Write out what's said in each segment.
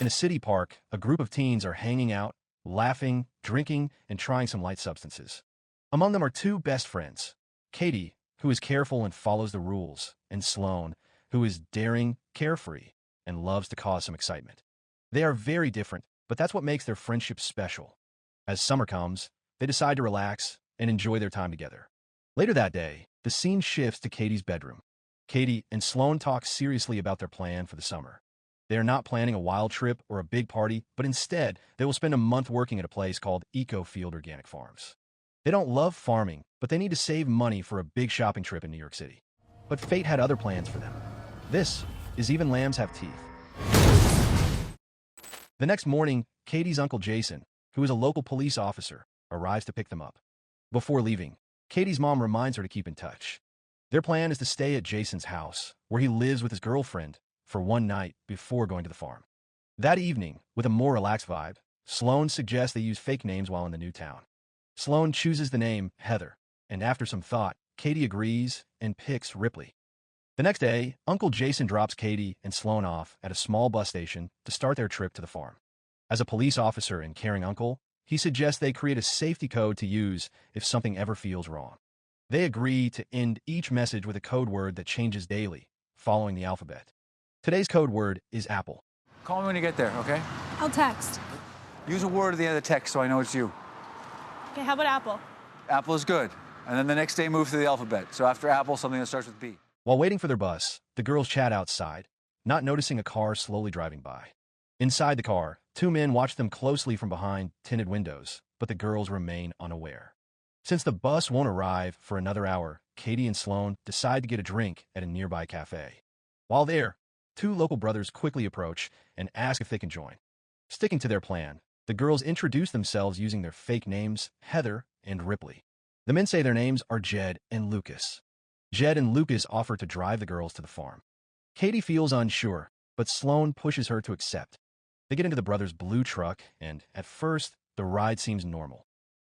a city park, a group of teens are hanging out, laughing, drinking, and trying some light substances. Among them are two best friends, Katie, who is careful and follows the rules, and Sloane, who is daring, carefree, and loves to cause some excitement. They are very different, but that's what makes their friendship special. As summer comes, they decide to relax and enjoy their time together. Later that day, the scene shifts to Katie's bedroom. Katie and Sloane talk seriously about their plan for the summer. They are not planning a wild trip or a big party, but instead, they will spend a month working at a place called Eco Field Organic Farms. They don't love farming, but they need to save money for a big shopping trip in New York City. But fate had other plans for them. This is Even Lambs Have Teeth. The next morning, Katie's uncle Jason, who is a local police officer, arrives to pick them up. Before leaving, Katie's mom reminds her to keep in touch. Their plan is to stay at Jason's house, where he lives with his girlfriend, for one night before going to the farm. That evening, with a more relaxed vibe, Sloane suggests they use fake names while in the new town. Sloane chooses the name Heather, and after some thought, Katie agrees and picks Ripley. The next day, Uncle Jason drops Katie and Sloane off at a small bus station to start their trip to the farm. As a police officer and caring uncle, he suggests they create a safety code to use if something ever feels wrong. They agree to end each message with a code word that changes daily, following the alphabet. Today's code word is apple. Call me when you get there, okay? I'll text. Use a word at the end of the text so I know it's you. Okay, how about apple? Apple is good. And then the next day, move through the alphabet. So after apple, something that starts with B. While waiting for their bus, the girls chat outside, not noticing a car slowly driving by. Inside the car, two men watch them closely from behind tinted windows, but the girls remain unaware. Since the bus won't arrive for another hour, Katie and Sloane decide to get a drink at a nearby cafe. While there, two local brothers quickly approach and ask if they can join. Sticking to their plan, the girls introduce themselves using their fake names, Heather and Ripley. The men say their names are Jed and Lucas. Jed and Lucas offer to drive the girls to the farm. Katie feels unsure, but Sloane pushes her to accept. They get into the brothers' blue truck, and at first, the ride seems normal.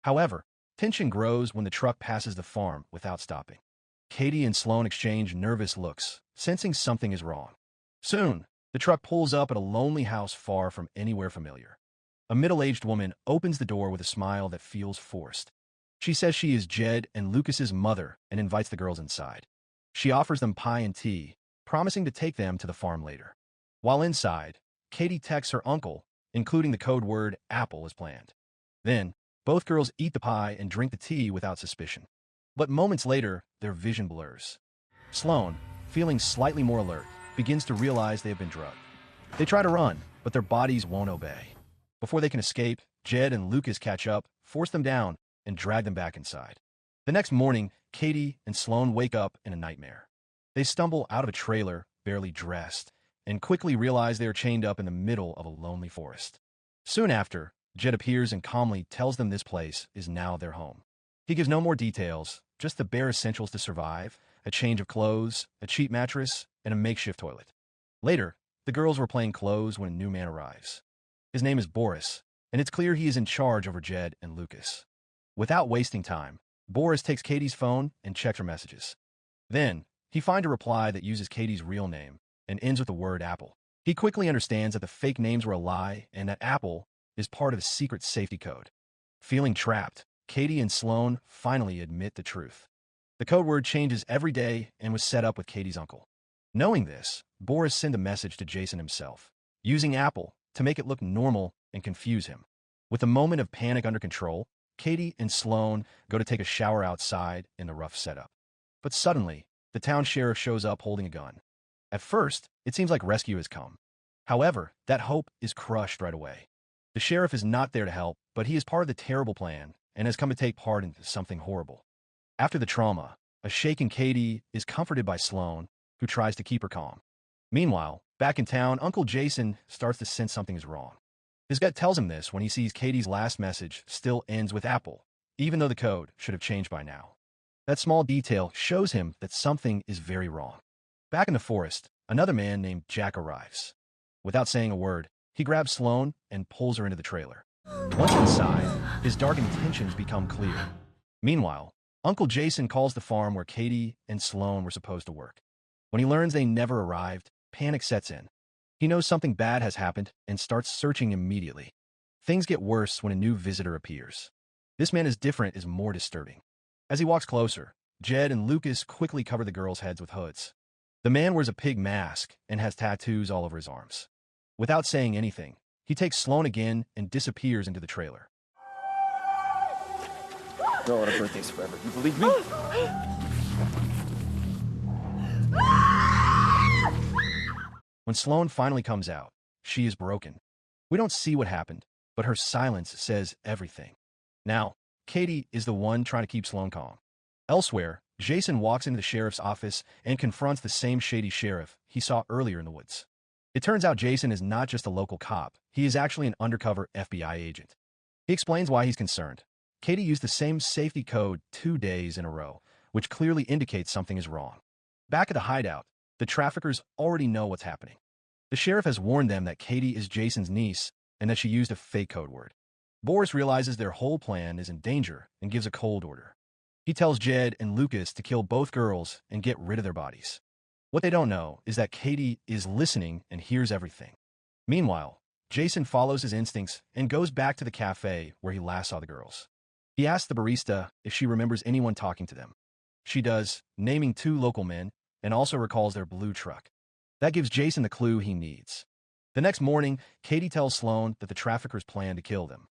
However, tension grows when the truck passes the farm without stopping. Katie and Sloane exchange nervous looks, sensing something is wrong. Soon, the truck pulls up at a lonely house far from anywhere familiar. A middle-aged woman opens the door with a smile that feels forced. She says she is Jed and Lucas's mother and invites the girls inside. She offers them pie and tea, promising to take them to the farm later. While inside, Katie texts her uncle, including the code word apple as planned. Then, both girls eat the pie and drink the tea without suspicion. But moments later, their vision blurs. Sloane, feeling slightly more alert, begins to realize they have been drugged. They try to run, but their bodies won't obey. Before they can escape, Jed and Lucas catch up, force them down, and drag them back inside. The next morning, Katie and Sloane wake up in a nightmare. They stumble out of a trailer, barely dressed, and quickly realize they are chained up in the middle of a lonely forest. Soon after, Jed appears and calmly tells them this place is now their home. He gives no more details, just the bare essentials to survive, a change of clothes, a cheap mattress, and a makeshift toilet. Later, the girls were playing clothes when a new man arrives. His name is Boris, and it's clear he is in charge over Jed and Lucas. Without wasting time, Boris takes Katie's phone and checks her messages. Then, he finds a reply that uses Katie's real name and ends with the word apple. He quickly understands that the fake names were a lie and that apple is part of a secret safety code. Feeling trapped, Katie and Sloane finally admit the truth. The code word changes every day and was set up with Katie's uncle. Knowing this, Boris sent a message to Jason himself, using apple to make it look normal and confuse him. With the moment of panic under control, Katie and Sloane go to take a shower outside in the rough setup. But suddenly, the town sheriff shows up holding a gun. At first, it seems like rescue has come. However, that hope is crushed right away. The sheriff is not there to help, but he is part of the terrible plan and has come to take part in something horrible. After the trauma, a shaken Katie is comforted by Sloane, who tries to keep her calm. Meanwhile, back in town, Uncle Jason starts to sense something is wrong. His gut tells him this when he sees Katie's last message still ends with apple, even though the code should have changed by now. That small detail shows him that something is very wrong. Back in the forest, another man named Jack arrives. Without saying a word, he grabs Sloane and pulls her into the trailer. Once inside, his dark intentions become clear. Meanwhile, Uncle Jason calls the farm where Katie and Sloane were supposed to work. When he learns they never arrived, panic sets in. He knows something bad has happened and starts searching immediately. Things get worse when a new visitor appears. This man is different is more disturbing. As he walks closer, Jed and Lucas quickly cover the girls' heads with hoods. The man wears a pig mask and has tattoos all over his arms. Without saying anything, he takes Sloane again and disappears into the trailer. Don't let her birthday's forever. You believe me? When Sloane finally comes out, she is broken. We don't see what happened, but her silence says everything. Now, Katie is the one trying to keep Sloane calm. Elsewhere, Jason walks into the sheriff's office and confronts the same shady sheriff he saw earlier in the woods. It turns out Jason is not just a local cop, he is actually an undercover FBI agent. He explains why he's concerned. Katie used the same safety code 2 days in a row, which clearly indicates something is wrong. Back at the hideout, the traffickers already know what's happening. The sheriff has warned them that Katie is Jason's niece and that she used a fake code word. Boris realizes their whole plan is in danger and gives a cold order. He tells Jed and Lucas to kill both girls and get rid of their bodies. What they don't know is that Katie is listening and hears everything. Meanwhile, Jason follows his instincts and goes back to the cafe where he last saw the girls. He asks the barista if she remembers anyone talking to them. She does, naming 2 local men, and also recalls their blue truck. That gives Jason the clue he needs. The next morning, Katie tells Sloane that the traffickers plan to kill them.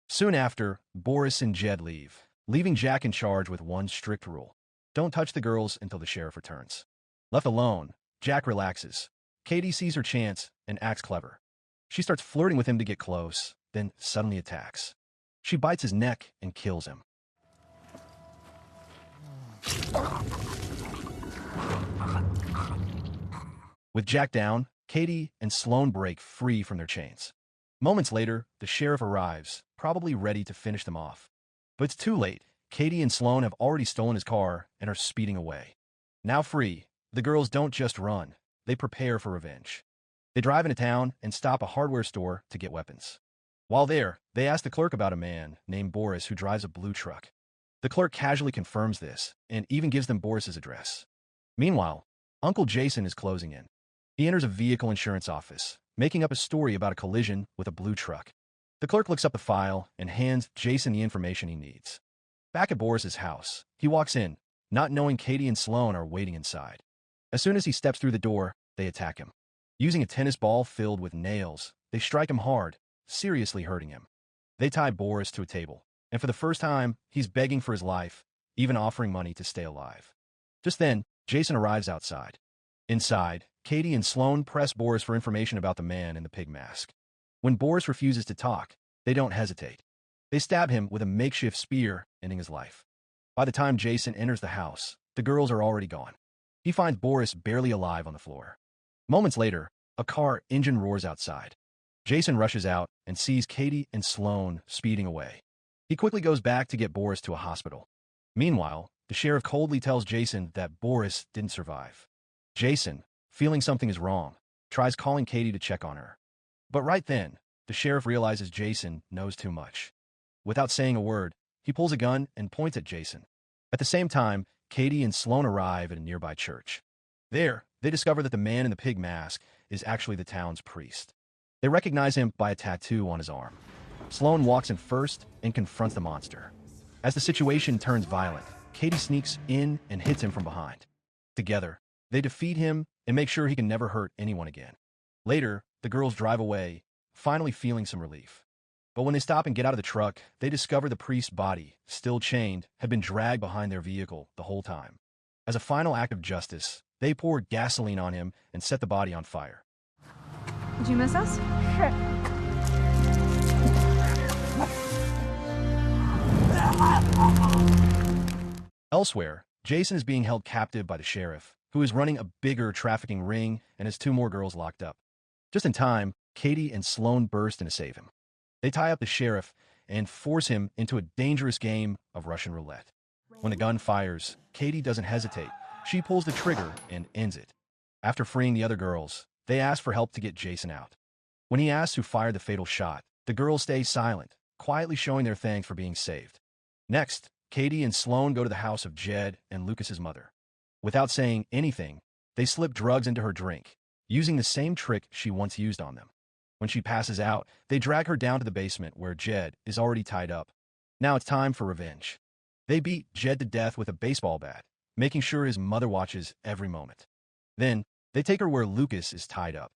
Soon after, Boris and Jed leave, leaving Jack in charge with one strict rule: don't touch the girls until the sheriff returns. Left alone, Jack relaxes. Katie sees her chance and acts clever. She starts flirting with him to get close, then suddenly attacks. She bites his neck and kills him. With Jack down, Katie and Sloane break free from their chains. Moments later, the sheriff arrives, probably ready to finish them off. But it's too late. Katie and Sloane have already stolen his car and are speeding away. Now free, the girls don't just run, they prepare for revenge. They drive into town and stop a hardware store to get weapons. While there, they ask the clerk about a man named Boris who drives a blue truck. The clerk casually confirms this and even gives them Boris's address. Meanwhile, Uncle Jason is closing in. He enters a vehicle insurance office, making up a story about a collision with a blue truck. The clerk looks up the file and hands Jason the information he needs. Back at Boris's house, he walks in, not knowing Katie and Sloane are waiting inside. As soon as he steps through the door, they attack him. Using a tennis ball filled with nails, they strike him hard, seriously hurting him. They tie Boris to a table, and for the first time, he's begging for his life, even offering money to stay alive. Just then, Jason arrives outside. Inside, Katie and Sloane press Boris for information about the man in the pig mask. When Boris refuses to talk, they don't hesitate. They stab him with a makeshift spear, ending his life. By the time Jason enters the house, the girls are already gone. He finds Boris barely alive on the floor. Moments later, a car engine roars outside. Jason rushes out and sees Katie and Sloane speeding away. He quickly goes back to get Boris to a hospital. Meanwhile, the sheriff coldly tells Jason that Boris didn't survive. Jason, feeling something is wrong, tries calling Katie to check on her. But right then, the sheriff realizes Jason knows too much. Without saying a word, he pulls a gun and points at Jason. At the same time, Katie and Sloane arrive at a nearby church. There, they discover that the man in the pig mask is actually the town's priest. They recognize him by a tattoo on his arm. Sloane walks in first and confronts the monster. As the situation turns violent, Katie sneaks in and hits him from behind. Together, they defeat him and make sure he can never hurt anyone again. Later, the girls drive away, finally feeling some relief. But when they stop and get out of the truck, they discover the priest's body, still chained, had been dragged behind their vehicle the whole time. As a final act of justice, they pour gasoline on him and set the body on fire. Did you miss us? Elsewhere, Jason is being held captive by the sheriff, who is running a bigger trafficking ring and has 2 more girls locked up. Just in time, Katie and Sloane burst in to save him. They tie up the sheriff and force him into a dangerous game of Russian roulette. When the gun fires, Katie doesn't hesitate. She pulls the trigger and ends it. After freeing the other girls, they ask for help to get Jason out. When he asks who fired the fatal shot, the girls stay silent, quietly showing their thanks for being saved. Next, Katie and Sloane go to the house of Jed and Lucas's mother. Without saying anything, they slip drugs into her drink, using the same trick she once used on them. When she passes out, they drag her down to the basement where Jed is already tied up. Now it's time for revenge. They beat Jed to death with a baseball bat, making sure his mother watches every moment. Then, they take her where Lucas is tied up.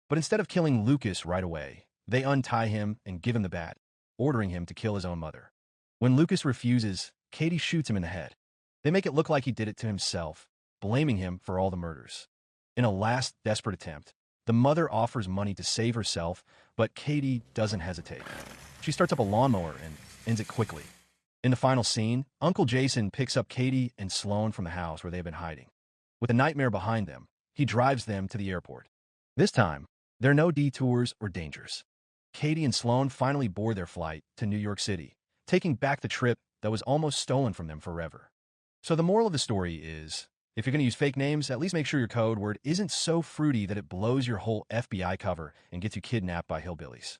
But instead of killing Lucas right away, they untie him and give him the bat, ordering him to kill his own mother. When Lucas refuses, Katie shoots him in the head. They make it look like he did it to himself, blaming him for all the murders. In a last desperate attempt, the mother offers money to save herself, but Katie doesn't hesitate. She starts up a lawnmower and ends it quickly. In the final scene, Uncle Jason picks up Katie and Sloane from the house where they've been hiding. With a nightmare behind them, he drives them to the airport. This time, there are no detours or dangers. Katie and Sloane finally board their flight to New York City, taking back the trip that was almost stolen from them forever. So the moral of the story is, if you're going to use fake names, at least make sure your code word isn't so fruity that it blows your whole FBI cover and gets you kidnapped by hillbillies.